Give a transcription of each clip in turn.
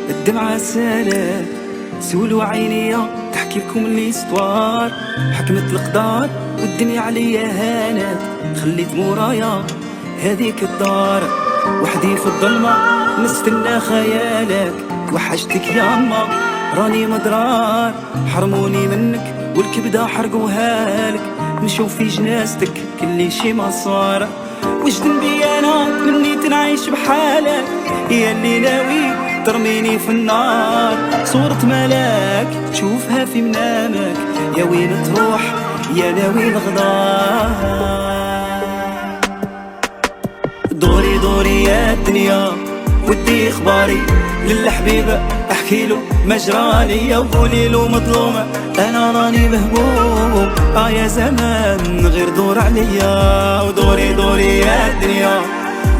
الدمعة سالات سولوا عينيا تحكي لكم ليستوار. حكمت القدار والدنيا عليا هانت، خليت مورايا هذيك الدار وحدي في الظلمة نستنى خيالك. توحشتك ياما راني مضرار، حرموني منك والكبدة حرقوها لك. نشوف في جنازتك كل شي ما صار. وش ذنبي انا مني تنعيش بحالك يا اللي ناوي ترميني في النار؟ صورة ملاك تشوفها في منامك، يا وين تروح يا ناوي الغدار؟ دوري دوري يا الدنيا ودي اخباري للحبيبة احكي له مجرالي، وقولي له مظلومة انا راني مهموم. يا زمان غير دور عليا. ودوري دوري يا الدنيا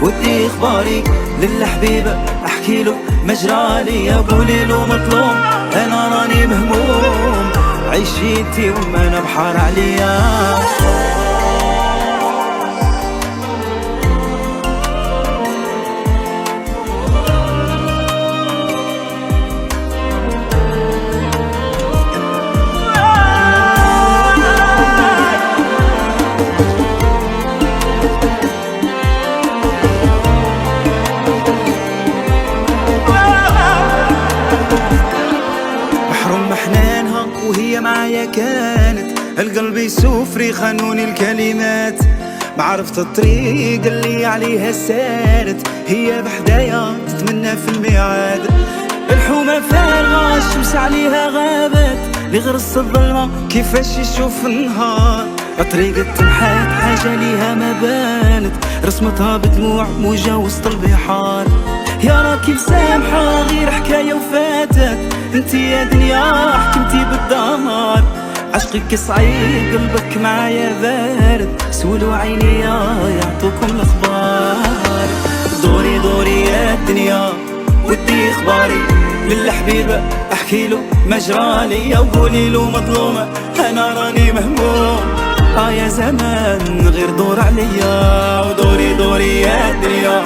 ودي اخباري للحبيبة احكي له مجرالي، وقولي له مظلوم انا راني مهموم. عيشي انتي وما انا بحار عليا. وهي معايا كانت القلب يسوفري خانوني الكلمات. معرفت الطريق اللي عليها سارت، هي بحدايا تتمنى في الميعاد. الحومة فارغة الشمس عليها غابت، لغرس الظلمة كيفاش يشوف النهار. طريقة تنحات حاجة ليها ما بانت، رسمتها بدموع موجة وسط البحار. يا راكب سامحة غير حكاية وفاتت، انتي يا دنيا حكمتي بالدمار. عشقك صعيب قلبك معايا بارد، سولوا عينيا يعطوكم الاخبار. دوري دوري يا الدنيا ودي اخباري للحبيبة احكي له مجرالي، وقولي له مظلومة انا راني مهموم. يا زمان غير دور عليا. ودوري دوري يا الدنيا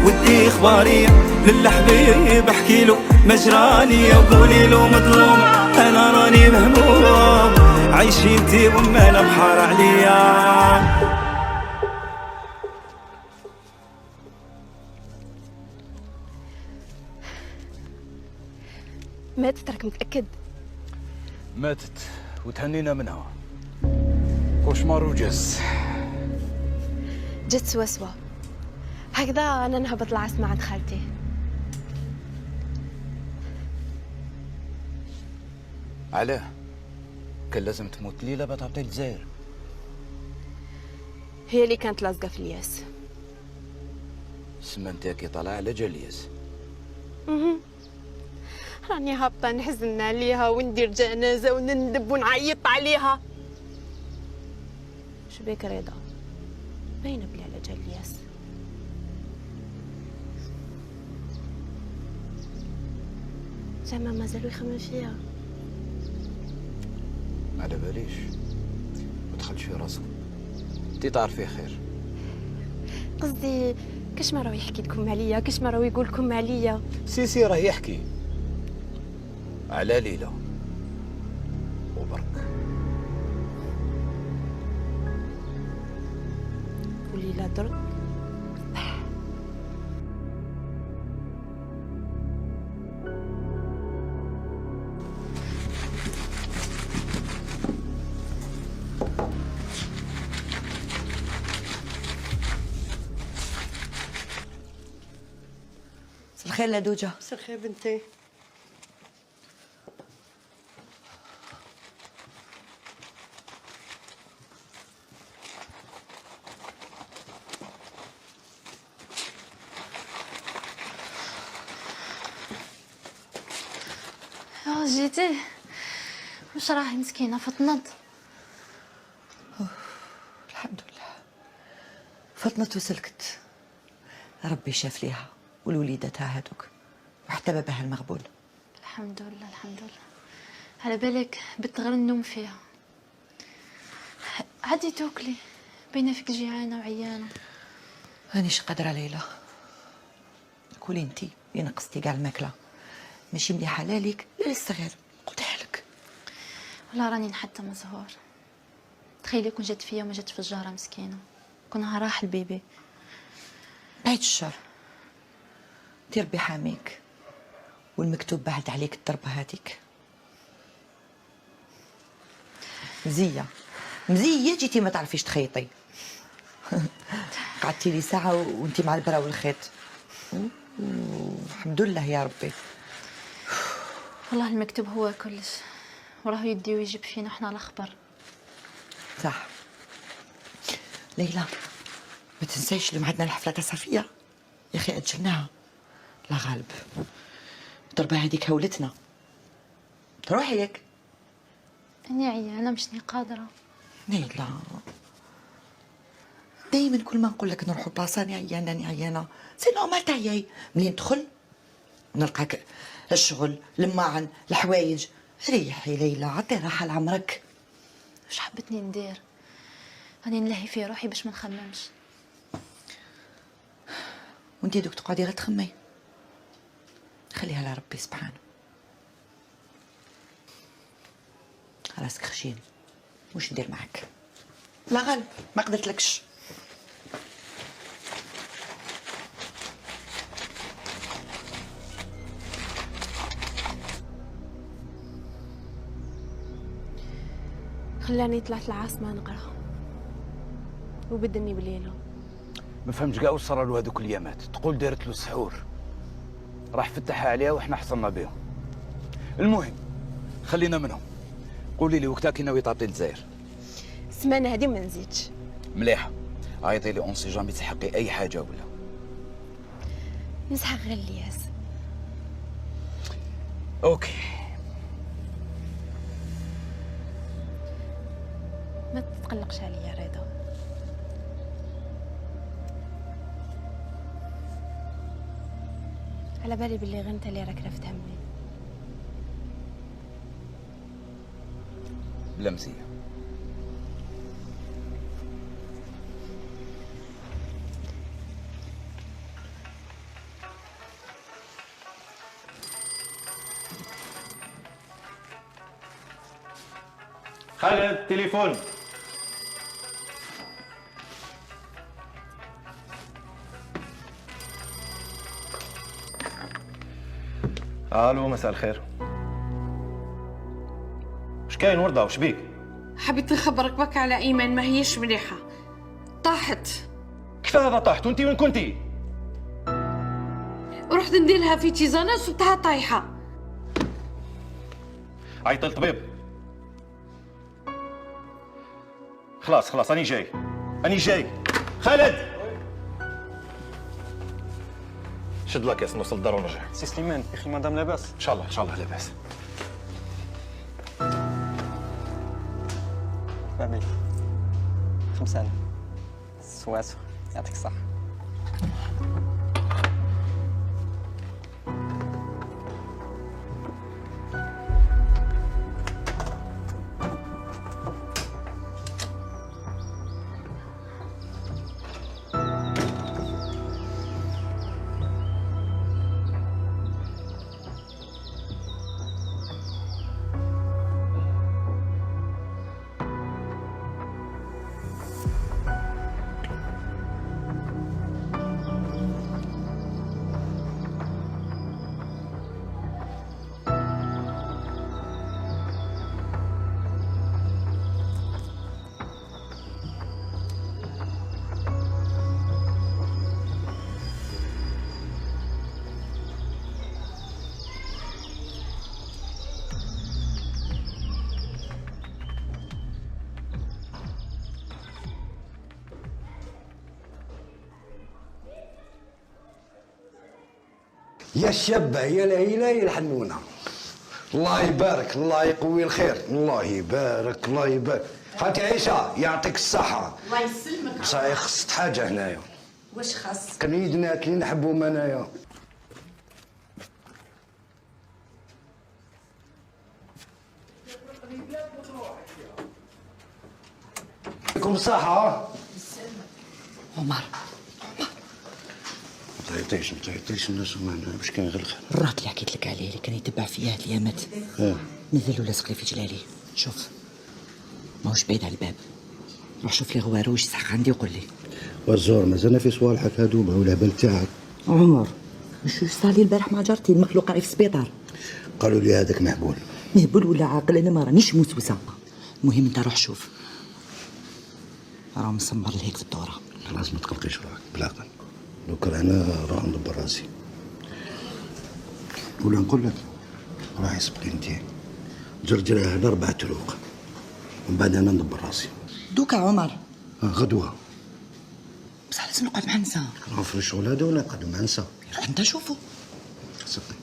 ودي اخباري للحبيب احكي له مجرالي، وقولي له مظلوم انا راني مهموم. عيشي انتي وما انا بحار عليا. ماتت راك متأكد؟ ماتت وتهنينا منها. كوشمار وجس جت سوا هكذا. انا نهبط العصر مع خالتي. علاه؟ كان لازم تموت ليلة بتعطي الجزائر. هي اللي كانت لازقة في الياس. سمنتاكي طالع على جليس. راني هابطة نحزن عليها وندير جنازة ونندب ونعيط عليها. شبيك رضا؟ باينة بلي على جلياس. زعما مازالو يخمم فيها. ما على باليش، ما تدخلش في راسك، انتي تعرفي خير. قصدي كاش ما راهو يحكي لكم عليا، كاش ما راهو يقول لكم عليا. سيسي راه يحكي على ليلى وبرك. وليلى درت الخير لدوجة. مساء الخير بنتي. جيتي؟ واش راهي مسكينة فطنت؟ الحمد لله فطنت وسلكت، ربي شاف ليها والوليداتها هادوك وحتى باباها المغبول. الحمد لله الحمد لله. على بالك بتغير النوم فيها. عادي توكلي، باينه فيك جيعانه وعيانه. هانيش قادره ليلى. كولي انتي، نقصتي كاع الماكله. ماشي مليحه لا ليك لا للصغير، قلتها لك. والله راني نحتم زهور. تخيلي كون جات فيا وما جات في الجاره مسكينه، كونها راح البيبي. بعيد الشر، دير بحاميك والمكتوب بعد عليك الضربه هذيك. مزيه مزيه جيتي ما تعرفيش تخيطي. قعدتي لي ساعه وانتي مع البرا والخيط. الحمد لله يا ربي. والله المكتوب هو كلش، وراه يدي ويجيب فينا احنا الاخبار. صح. ليلى ما تنسيش اللي عندنا الحفله تاع صفيه يا اخي، اجلناها. لا غالب الضربه هذيك هولتنا. روحي لك. اني عيانه مشني قادره. ليلى دايما كل ما نقول لك نروحوا بلاصه اني عيانه اني عيانه، سي نورمال تعياي. منين ندخل نلقاك الشغل، الماعن، الحوايج. ريحي ليلى، عطي راحه لعمرك. واش حبتني ندير؟ راني نلهي في روحي باش ما نخممش. وانتي دوك تقعدي غير تخمي، خليها لربي سبحانه. راسك خشين، واش ندير معك؟ لا غالب ما قدرتلكش. خلاني طلعت العاصمة نقرا وبدني بليلة. ما فهمتش كاع واش صرا له هذوك الايامات. تقول دارت له سحور، راح فتحها عليها وحنا حصلنا بهم. المهم خلينا منهم. قولي لي وقتها كي ناوي تعطي للجزائر؟ السمانة هذه ما نزيدش. مليحه، عيطي لي اون سي جامي تحقي اي حاجه ولا. نسحق غير الياس. اوكي. ما تتقلقش عليا رضا. على بالي باللي غير انت اللي راك رافد همي. بلا مزيه. خالد تليفون. الو مساء الخير. اش كاين ورده؟ وش بيك؟ حبيت نخبرك بك على ايمان، ما هيش مليحه، طاحت. كيف هذا طاحت؟ وانت وين كنتي؟ رحت نديرها في تيزانه صرتها طايحه. عيط للطبيب. خلاص راني جاي. خالد شد لك ياس، نوصل الدار ونرجع. سي سليمان يا اخي مدام لاباس؟ ان شاء الله لاباس. بابي خمسان سواسو، يعطيك الصحة. يا الشابة يا الهيلة يا الحنونة. الله يبارك، الله يقوي الخير، الله يبارك الله يبارك. خالتي عيشة يعطيك الصحة. الله يسلمك. صحيح خصت حاجة هنايا. واش خاص؟ كنيدنا كي نحبهم انايا. يعطيكم الصحة. عمر الله تعيطيش الناس معنا باش كاين غير الخير. الراك اللي حكيت لك عليه اللي كان يتبع فيا هاد الايامات مازالو لاصق لي في جلالي. شوف ماهوش بعيد على الباب، روح شوف لي غوارو واش يسحق عندي وقول لي. والزور مازال في صوالحك هادوما والهبل تاعك. عمر واش صار لي البارح مع جارتي المخلوقه في السبيطار؟ قالوا لي هذاك مهبول. مهبول ولا عاقل انا ما رانيش موسوسه. المهم انت روح شوف راه مسمر لهيك في الدوره. خلاص ما تقلقيش روحك بلاقا، لو كان انا راه ندبر راسي. ولا نقول لك راهي سبقينتي جرجرها هنا 4 طرق ومن بعد انا ندبر راسي. دوكا عمر غدوه بصح لازم نقعد مع نسا. نعرف الشغل هذا ونقعدوا مع نسا. روح انت شوفو. صدقني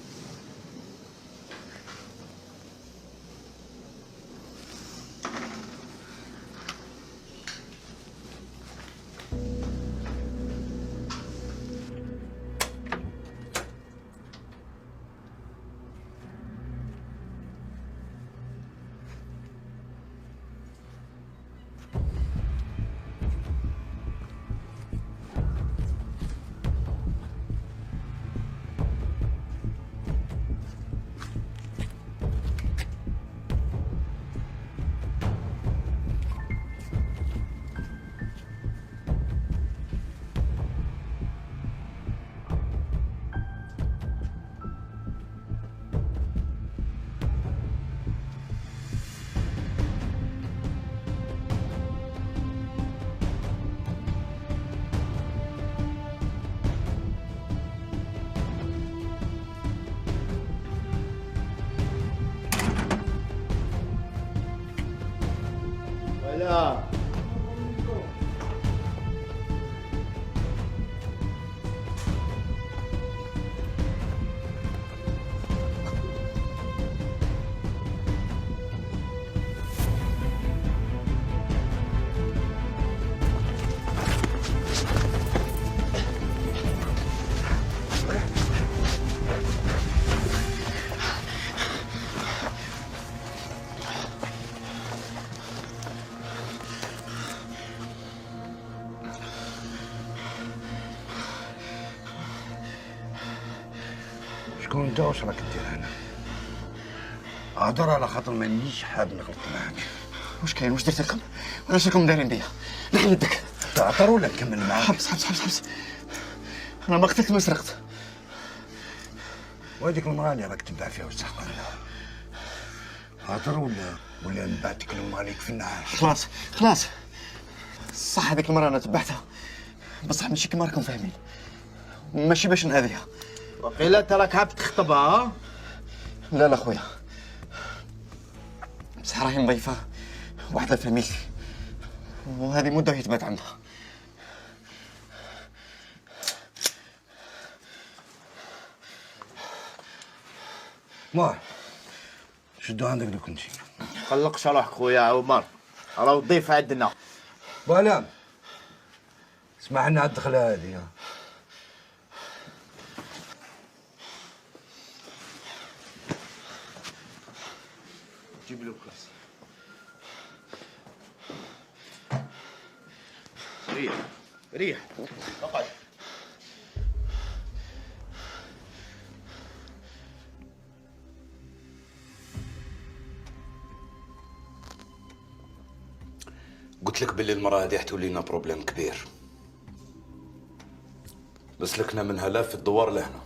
شكون انت واش راك دير هنا؟ هضر على خاطر مانيش حاب نغلط معاك. واش كاين؟ واش درت لكم؟ واش راكم دايرين بيا؟ نحل يدك. تعطر ولا نكمل معاك؟ حبس انا ما قتلت ما سرقت. وهذيك المراه اللي راك تبع فيها وتسحق عليها هضر ولا نبعتك المراه اللي في النعاش. خلاص صح هذيك المراه انا تبعتها بصح ماشي كما راكم فاهمين، ماشي باش نأذيها. وقيلا انت راك حاب تخطبها؟ لا خويا، بصح راهي نضيفه وحده فاميلتي وهذه مده وهي تبات عندها. ما شدوا عندك دوك انتي. قلقش روحك خويا عمر، راهو الضيف عندنا. بلام اسمح لنا على الدخله هذه. جيب له كاس. ريح اقعد. قلت لك باللي المرأة هذه حتولي لنا بروبليم كبير، بس لكنا منها لا في الدوار لهنا.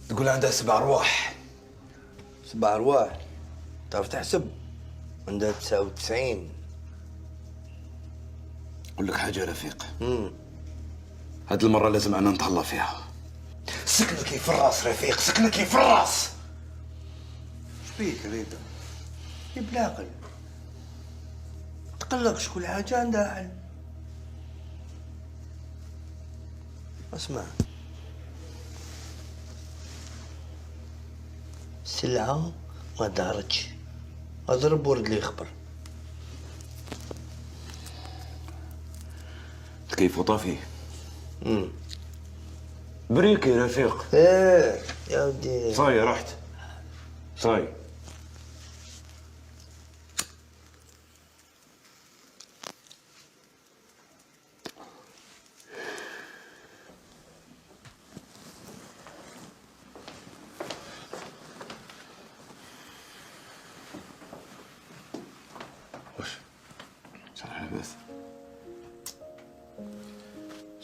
تقول عندها 7 أرواح. 7 أرواح؟ تعرف تحسب؟ عندها 99. أقول لك حاجة يا رفيق، هاد المرة لازم أنا نتهلا فيها. سكنك لي في الراس رفيق، سكنك لي في الراس. شبيك ريتا؟ بلا عقل، تقلقش، كل حاجة عندها حل. اسمع، السلعة ما دارتش، اضرب ورد لي خبر. كيف وطافي؟ بريكي رفيق. ايه يا ودي. صاي رحت. صاي.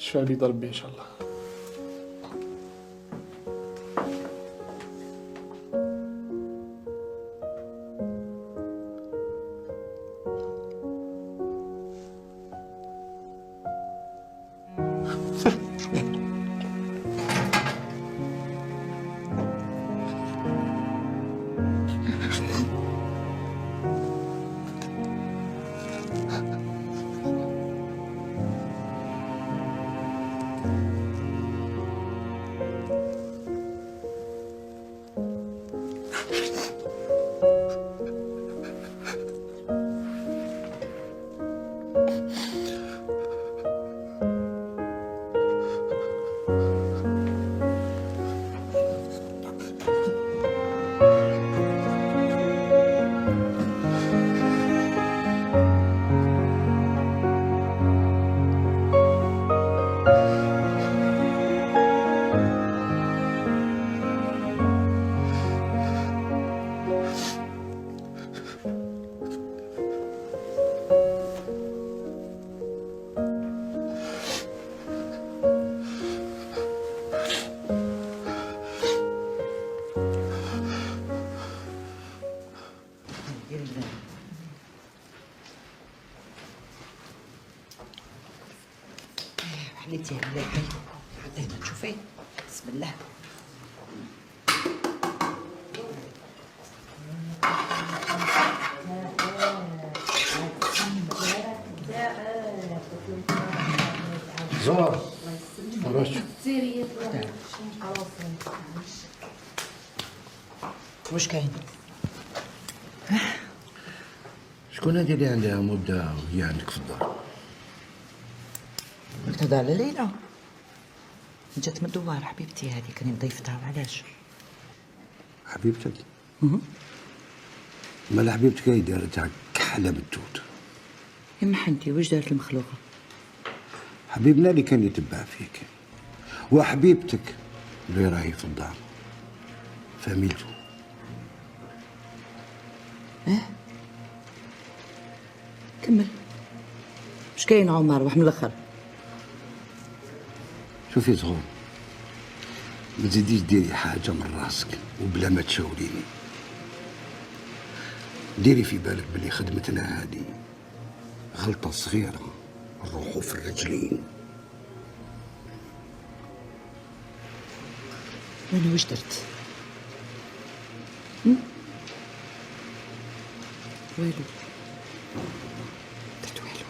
شفاء بيد ربي ان شاء الله. حليتي على هاي حتى هنا تشوفي. بسم الله. زهر فرج. واش كاين؟ شكون هذه اللي عندها مدة وهي عندك في الدار؟ قلت هذا على ليلى. جات من الدوار حبيبتي هذه، كاني ضيفتها. وعلاش؟ حبيبتك؟ مال حبيبتك هي دارتها كحلة بالتوت. يما حنتي واش دارت المخلوقة؟ حبيبنا اللي كان يتبع فيك، وحبيبتك اللي راهي في الدار فاميلته. كمل. واش كاين عمر؟ واحد من الاخر. شوفي زهور، ما تزيديش ديري حاجة من راسك وبلا ما تشاوريني. ديري في بالك بلي خدمتنا هذه غلطة صغيرة نروحوا في الرجلين. وانا واش درت؟ والو. درت والو.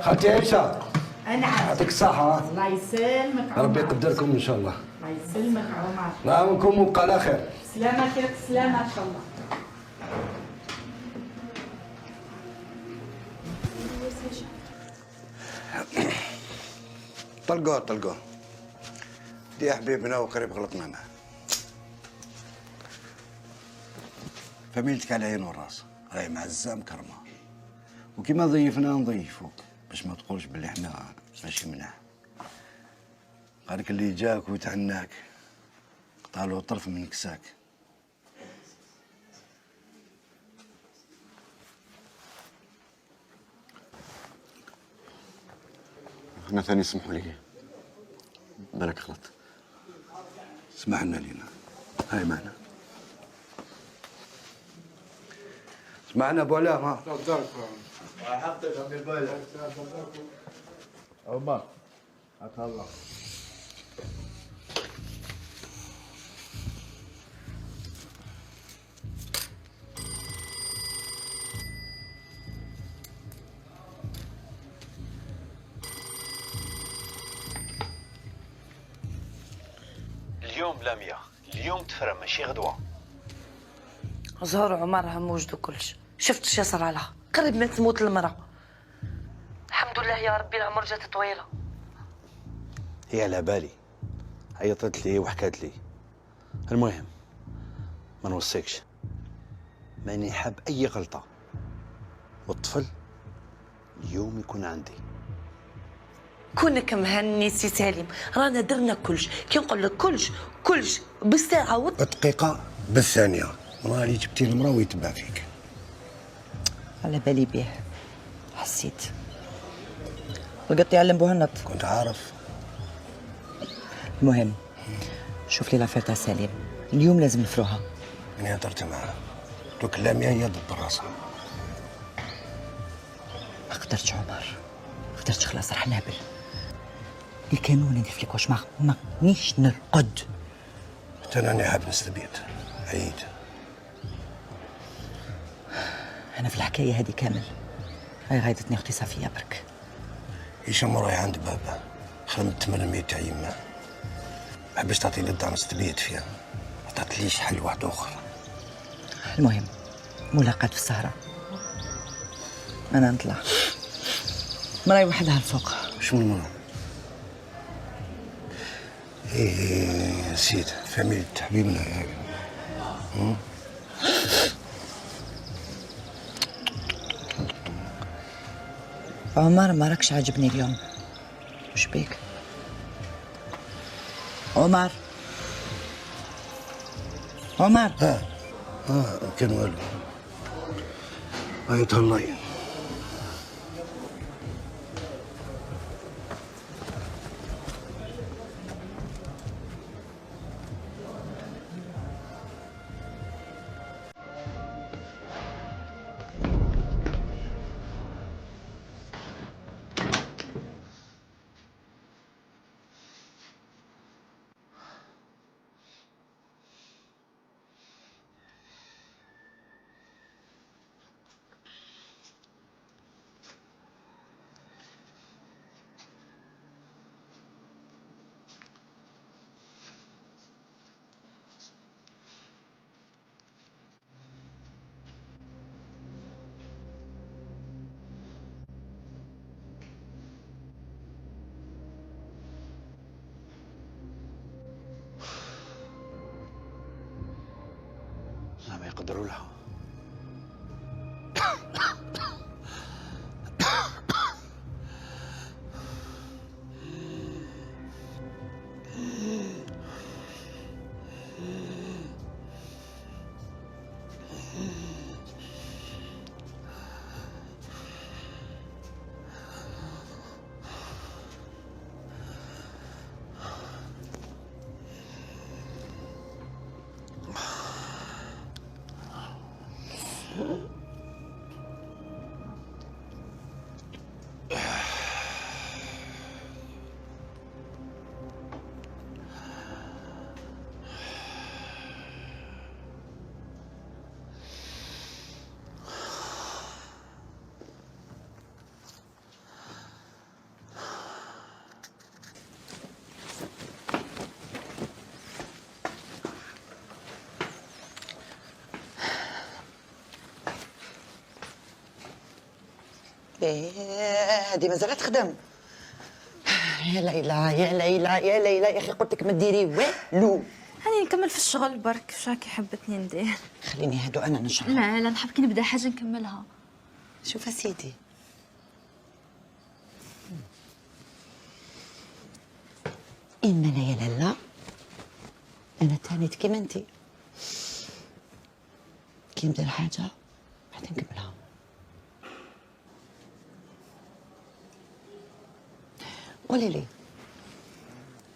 خالتي عيشة، أنا يعطيك الصحة. الله يسلمك عمر. ربي يقدركم إن شاء الله. الله يسلمك عمر. نعاونكم وبقى على خير. سلامة كيف سلامة إن شاء الله. طلقوه دي حبيبنا وقريب غلطنا معاه. فميلتك على عين والراس، راهي معزة مكرمة، وكيما ضيفنا نضيفوك باش ما تقولش بلي احنا ماشي مناح. قالك اللي جاك وتعناك قطعلو طرف من كساك. أنا ثاني سمحوا لي، بالك غلط. سمعنا لينا، هاي معنا. سمعنا ابو علاء. ها حقك دير بالك عمر. هاك الله. اليوم لامية، اليوم تفرى ماشي غدوة. زهر عمرها موجود وكلش. شفت شي صرا لها، قرب ما تموت المرأة. الحمد لله يا ربي العمر جات طويلة. هي على بالي، عيطت لي وحكات لي. المهم ما نوصيكش، ماني حاب أي غلطة، والطفل اليوم يكون عندي. كونك مهني سي سالم، رانا درنا كلش، كي نقول لك كلش بالساعه بالدقيقة بالثانية، مرة اللي جبتي المرا ويتبع فيك. على بالي بيه، حسيت لقيتي علم بوهنط. كنت عارف. المهم شوف لي لافير تاع سليم، اليوم لازم نفروها. أنا هدرت معاه، دوك لامية هي ضد راسها. ما قدرتش عمر، ما قدرتش خلاص راح نهبل. اللي كانوا ندير فيك واش مانيش نرقد. حتى أنا حاب نستبيد عيد. أنا في الحكاية هذه كامل هاي غايدتني أختي صفية برك. هشام رايح عند بابا، خدمت 800 تاع يما، ما حبش تعطي لي الدار نستليت فيها، ما تعطيليش حل واحد آخر. المهم ملاقاة في السهرة، أنا نطلع مراي وحدها الفوق. شنو المرا؟ إيه نسيت، فاميلة حبيبنا هاك. عمر ما راكش عاجبني اليوم، وش بيك؟ عمر كان والو. هاي تهلاي. ما يقدروا لها. هذه مازالها تخدم. يا ليلى يا ليلى يا ليلى يا اخي قلت لك ما ديري والو. هاني نكمل في الشغل برك، واش راكي حبتني ندير؟ خليني هادو انا نشرب. لا نحب كي نبدا حاجه نكملها. شوف اسيدي، إننا يا لالا أنا تانيت كيما انتي، كي نبدا الحاجة بعدين نكملها. قولي لي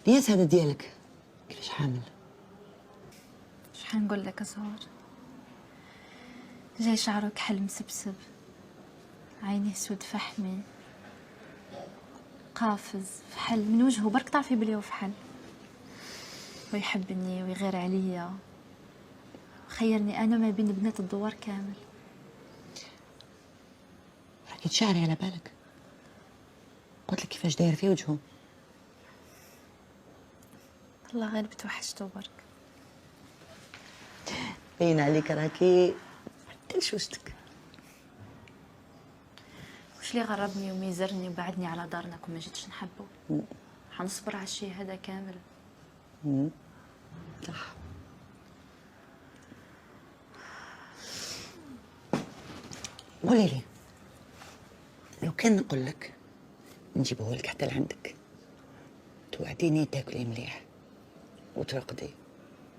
الياس هذا ديالك كيفاش حامل؟ شحال نقول لك زهور، جاي شعره كحل مسبسب، عينيه سود فحمي، قافز فحل من وجهه برك تعرفي بلي هو فحل، ويحبني ويغير عليا، خيرني انا ما بين بنات الدوار كامل. راكي تشعري على بالك، قلت لك كيفاش داير في وجهه. الله غير بتوحشته برك. باين عليك راكي حتى لشوشتك. وش اللي غربني وميزرني وبعدني على دارنا كون ما جيتش نحبه؟ حنصبر على الشيء هذا كامل. صح. قولي لي لو كان نقول لك نجيبه لك حتى لعندك، توعديني تاكلي مليح وترقدي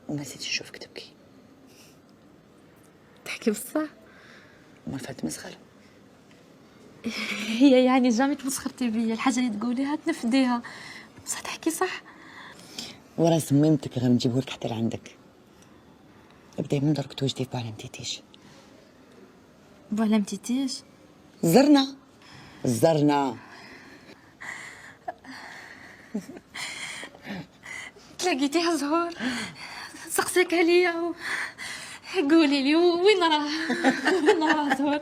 وما نسيتش نشوفك تبكي. تحكي بصح؟ ما فات مسخر. هي يعني جامي تمسخرتي بيا، الحاجه اللي تقوليها تنفذيها، بصح تحكي صح. ورا صميمتك غنجيبه لك حتى لعندك. ابداي من درك توجدي على متيتيش. ولا متيتيش؟ الزرنا تلاقيتيها زهور، سقسيك عليا قولي لي وين راه؟ وين راه زهور؟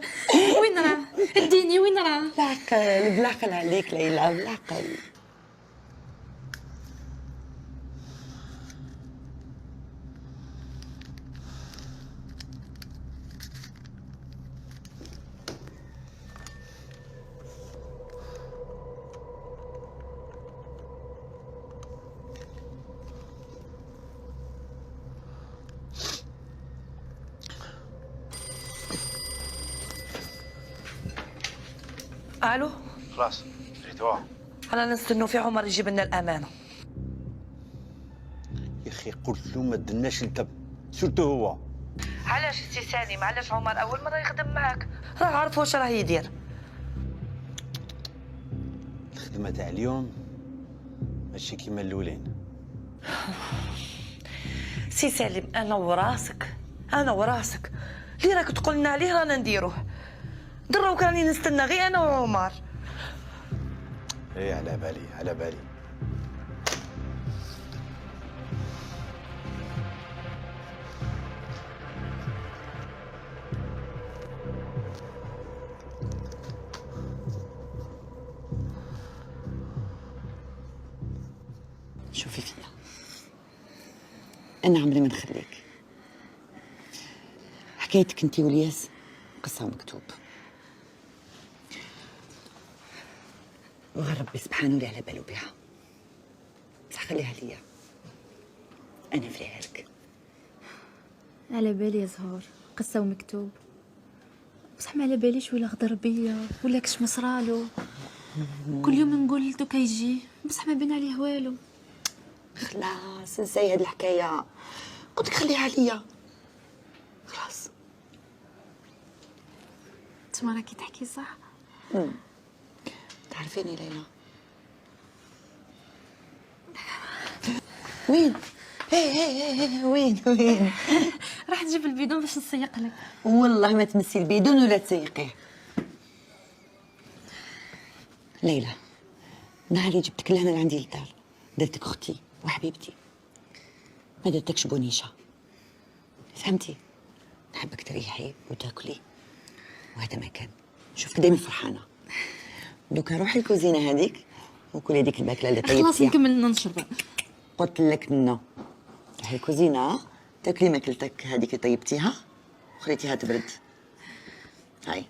وين راه؟ اديني وين راه؟ بالعقل عليك ليلى، بالعقل. الو، خلاص جيتوا. انا نستنوا في عمر يجيب لنا الامانه. يا اخي قلت له ما دناش الكب، سورتو هو. علاش سي سالم؟ علاش عمر اول مره يخدم معاك؟ راه عارف واش راه يدير. الخدمه تاع اليوم ماشي كيما الاولين. سي سالم، انا وراسك اللي راك تقولنا عليه رانا نديروه. دروك راني نستنى غير انا وعمر. ايه على بالي. شوفي فيا، انا عمري ما نخليك. حكايتك انتي والياس قصه ومكتوب، وغير ربي سبحانه اللي على باله بها. بصح خليها ليا، انا نفريها لك. على بالي يا زهور، قصه ومكتوب، بصح ما على باليش ولا غدر بيا ولا كش مصرالو. كل يوم نقول دوكا يجي، بصح ما بين عليه والو. خلاص نساي هاد الحكايه، قلت لك خليها ليا. خلاص تما راكي تحكي صح. تعرفيني ليلى. وين؟ وين؟ راح تجيب البيدون باش نسيق لك. والله ما تمسي البيدون ولا تسيقيه. ليلى، نهار اللي جبتك لهنا لعندي للدار درتك اختي وحبيبتي، ما درتكش بونيشه. فهمتي؟ نحبك تريحي وتاكلي، وهذا ما كان. نشوفك دايما فرحانه. دوكا روحي الكوزينه هذيك وكلي هذيك الماكله اللي طيبتيها. خلاص نكمل نشرب. قلت لك نو، روحي الكوزينه تاكلي ماكلتك هذيك اللي طيبتيها وخليتيها تبرد. هاي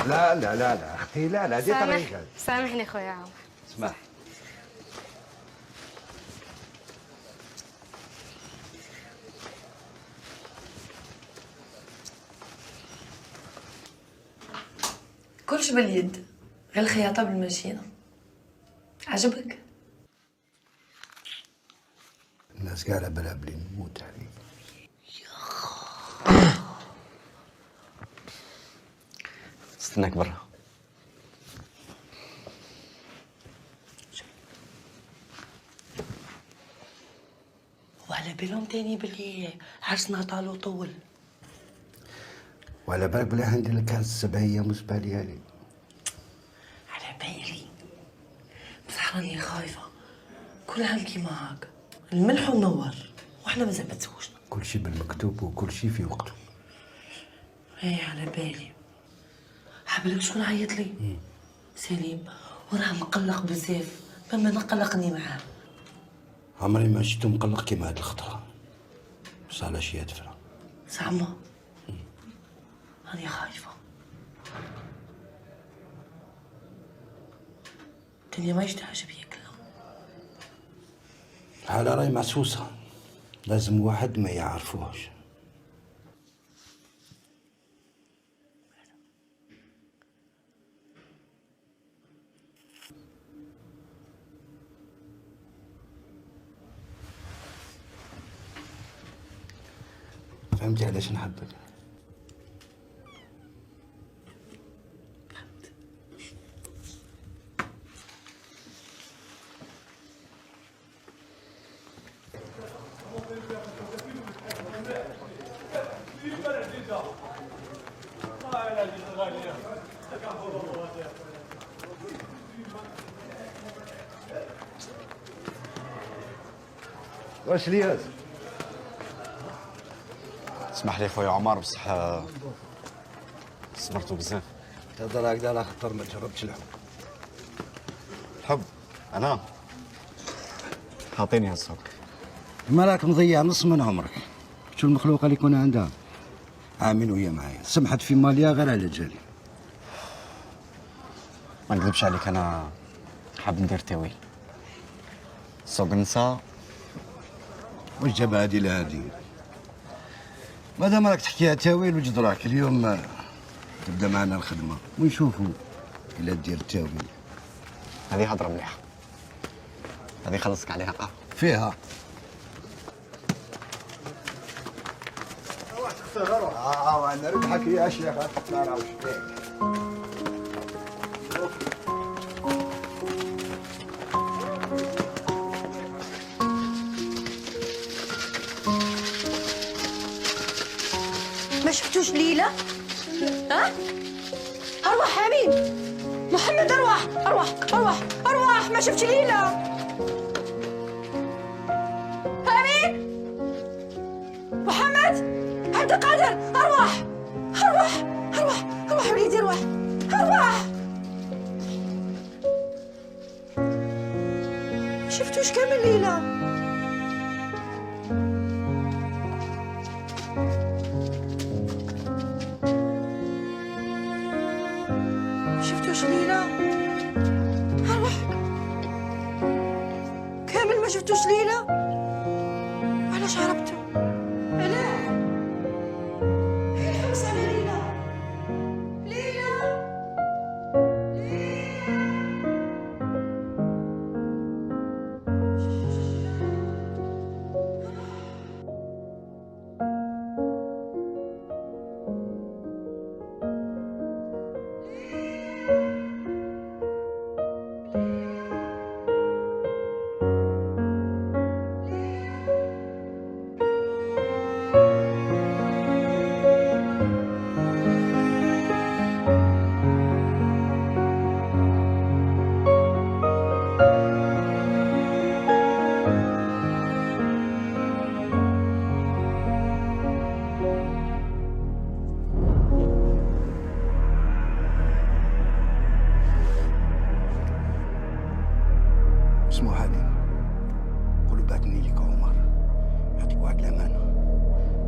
لا اختي، لا دي طريقه. سامحني خويا عمر. اسمع، كلش باليد، غير الخياطه بالماشينه. عجبك؟ الناس قاعده بلا بلي نموت عليك. استناك برا. وعلى بالهم تاني بلي عرسنا طالو طول. وعلى بالك بلي عندي لك كاس 7 ايام مسباليه لي. على بالي، بصح راني خايفه. كل عام كيما هاك، الملح منور واحنا مازال ما تزوجنا. كل شيء بالمكتوب وكل شيء في وقته. ايه على بالي. حابلك شكون عيط لي؟ سليم، وراه مقلق بزاف، مما نقلقني معاه. عمري ما شفتو مقلق كيما هاد الخطره، بس على شي يدفع. زعما راني خايفه. قلت لي ما يستعجب ياكلها. الحالة راهي معسوسة، لازم واحد ما يعرفوش. فهمتي علاش نحبك؟ واش لياز؟ اسمح لي خويا عمر بصح صبرتوا بزاف. تهضر هكذا على خاطر ما جربتش الحب. الحب انا عطيني هالسوق. مالك مضيع نص من عمرك. شو المخلوقة اللي يكون عندها عامين وهي معايا، سمحت في ماليا غير على جالي. ما نكذبش عليك، انا حاب ندير تاويل. سوق نساء. واش جاب هادي لهادي؟ مادام راك تحكيها تاويل وجد راك اليوم تبدا معنا الخدمة ونشوفوا إلا دير التاويل. هذه هضره مليحه، هذه خلصك عليها قهوه فيها. انا نضحك يا شيخ. ما شفتوش ليلى؟ ها؟ أرواح أمين محمد، أرواح أرواح أرواح أرواح، ما شفتش ليلى؟ أمين محمد عبد القادر، أرواح أرواح أرواح أرواح وليدي، أرواح أرواح. ما شفتوش كامل ليلى؟ شفتوش ليلى؟ أرواح كامل ما شفتوش ليلى؟ علاش هربتوا؟ علاه؟ إيه الحبس على ليلى؟ ليلى؟ اسمه حليم، قولوا بعتني لك عمر، يعطيك واحد الأمانة.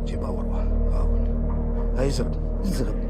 جيبها وروح غاون. هاي زغب زغب.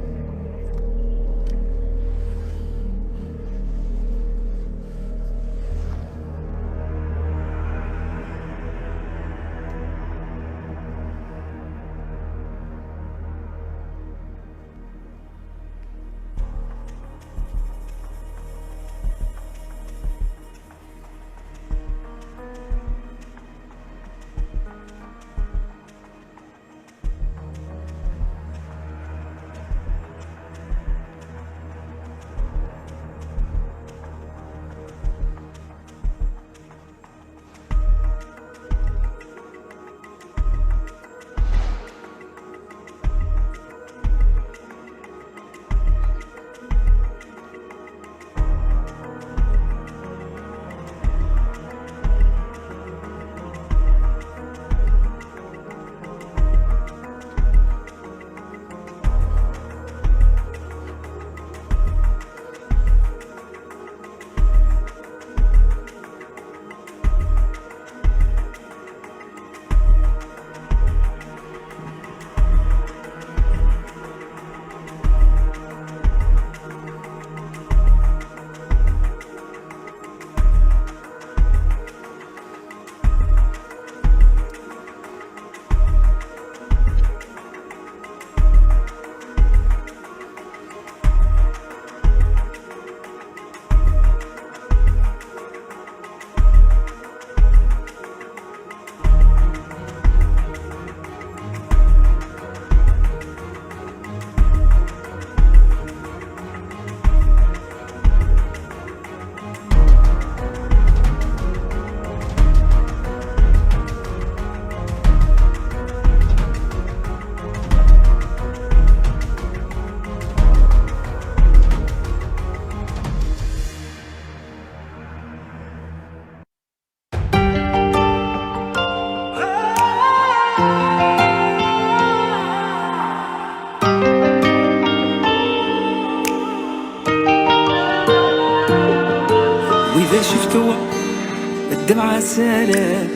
مع السلام.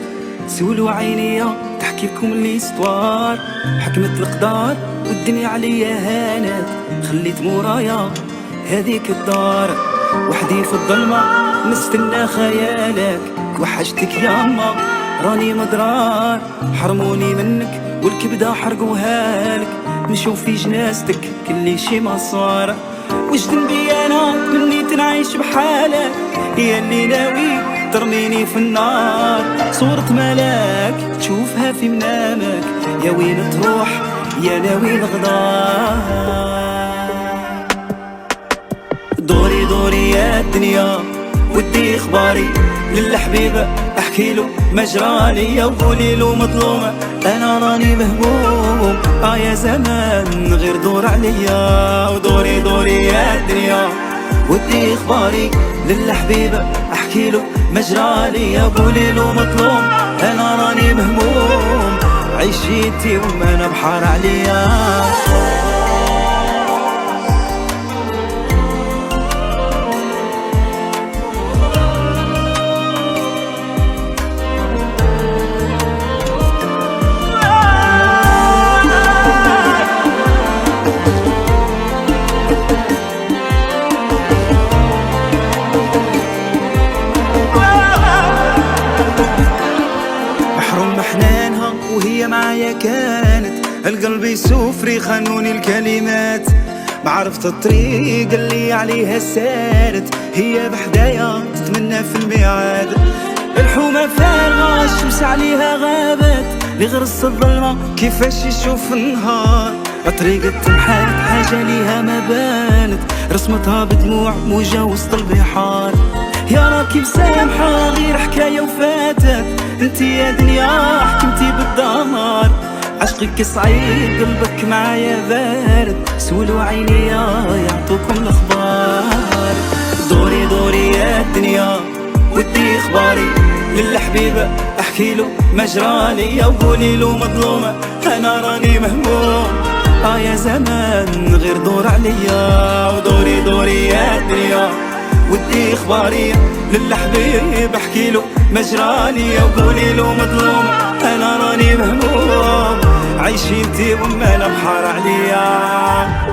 سولوا عينيا تحكي لكم ليستوار، حكمت القدار والدنيا عليا هانت. خليت مورايا هذيك الدار وحدي في الظلمة نستنى خيالك. وحشتك ياما راني مضرار، حرموني منك والكبدة حرقوها لك. نشوف في جنازتك كل شي ما صار. وش ذنبي انا مني تنعيش بحالك؟ يا اللي ناوي ترميني في النار. صورة ملاك تشوفها في منامك، يا وين تروح يا ناوي الغدار. دوري دوري يا الدنيا ودي اخباري للحبيبة احكي له مجرالي. وقولي له مظلومة انا راني مهموم، يا زمان غير دور عليا. ودوري دوري يا الدنيا ودي اخباري للحبيبة احكي له مجرالي. وقولي له مظلوم انا راني مهموم، عيشيتي وما انا بحار عليا. وهي معايا كانت القلب يسوفري خانوني الكلمات. معرفت الطريق اللي عليها سارت، هي بحدايا تتمنى في الميعاد. الحومة فارغة الشمس عليها غابت، لغرس الظلمة كيفاش يشوف النهار. طريقة تمحات حاجة ليها ما بانت، رسمتها بدموع موجة وسط البحار. يا راكب سامحة غير حكاية وفاتت، انتي يا دنيا حكمتي بالدمار. عشقك صعيب قلبك معايا بارد، سولوا عينيا يعطوكم الاخبار. دوري دوري يا الدنيا ودي اخباري للحبيبة احكي له مجرالي. وقولي له مظلومة انا راني مهموم، يا زمان غير دور عليا. ودوري دوري يا الدنيا ودي اخباري للحبيب احكي له مجرالي. وقولي له مظلوم انا راني مهموم، عيشي انتي وما انا بحار عليا.